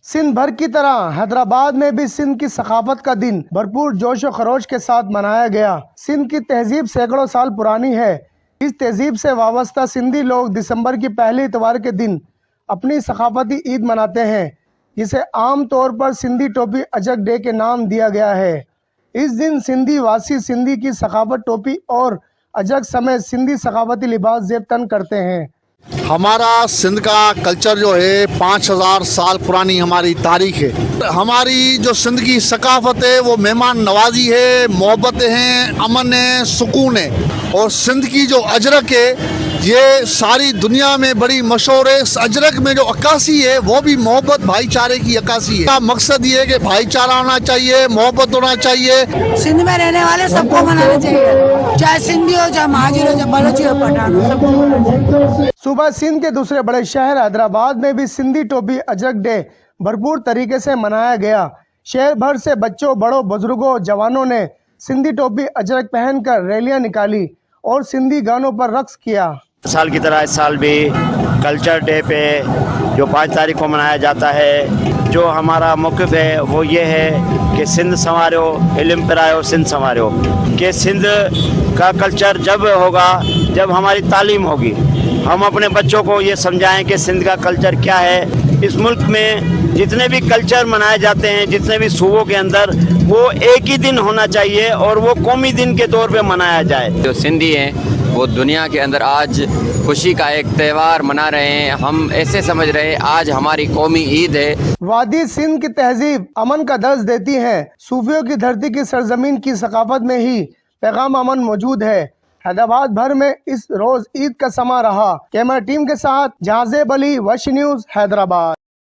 سندھ بھر کی طرح حیدرآباد میں بھی سندھ کی ثقافت کا دن بھرپور جوش و خروش کے ساتھ منایا گیا۔ سندھ کی تہذیب سینکڑوں سال پرانی ہے۔ اس تہذیب سے وابستہ سندھی لوگ دسمبر کی پہلی اتوار کے دن اپنی ثقافتی عید مناتے ہیں، جسے عام طور پر سندھی ٹوپی اجک ڈے کے نام دیا گیا ہے۔ اس دن سندھی واسی سندھی کی ثقافت ٹوپی اور اجک سمیت سندھی ثقافتی لباس زیب تن کرتے ہیں۔ ہمارا سندھ کا کلچر جو ہے 5000 سال پرانی ہماری تاریخ ہے۔ ہماری جو سندھ کی ثقافت ہے وہ مہمان نوازی ہے، محبت ہیں، امن ہے، سکون ہے۔ اور سندھ کی جو اجرک ہے یہ ساری دنیا میں بڑی مشہور ہے۔ اس اجرک میں جو عکاسی ہے وہ بھی محبت بھائی چارے کی عکاسی ہے۔ مقصد یہ ہے کہ بھائی چارہ ہونا چاہیے، محبت ہونا چاہیے۔ سندھ میں رہنے والے سب کو منانا چاہیے، چاہے سندھی ہو، چاہے مہاجر ہو، چاہے بلوچی ہو، پٹھان ہو، سب کو منانا چاہیے۔ صوبہ سندھ کے دوسرے بڑے شہر حیدرآباد میں بھی سندھی ٹوپی اجک ڈے بھرپور طریقے سے منایا گیا۔ شہر بھر سے بچوں، بڑوں، بزرگوں، جوانوں نے سندھی ٹوپی اجرک پہن کر ریلیاں نکالی اور سندھی گانوں پر رقص کیا۔ سال کی طرح اس سال بھی کلچر ڈے پہ جو 5 تاریخ کو منایا جاتا ہے، جو ہمارا موقف ہے وہ یہ ہے کہ سندھ سنوارو، علم پرایو سندھ سنوارو، کہ سندھ کا کلچر جب ہوگا جب ہماری تعلیم ہوگی، ہم اپنے بچوں کو یہ سمجھائیں کہ سندھ کا کلچر کیا ہے۔ اس ملک میں جتنے بھی کلچر منائے جاتے ہیں، جتنے بھی صوبوں کے اندر، وہ ایک ہی دن ہونا چاہیے اور وہ قومی دن کے طور پہ منایا جائے۔ جو سندھی ہیں وہ دنیا کے اندر آج خوشی کا ایک تہوار منا رہے ہیں۔ ہم ایسے سمجھ رہے ہیں آج ہماری قومی عید ہے۔ وادی سندھ کی تہذیب امن کا درس دیتی ہے۔ صوفیوں کی دھرتی کی سرزمین کی ثقافت میں ہی پیغام امن موجود ہے۔ حیدرآباد بھر میں اس روز عید کا سماں رہا۔ کیمرہ ٹیم کے ساتھ جہاں زیب علی، وش نیوز، حیدرآباد۔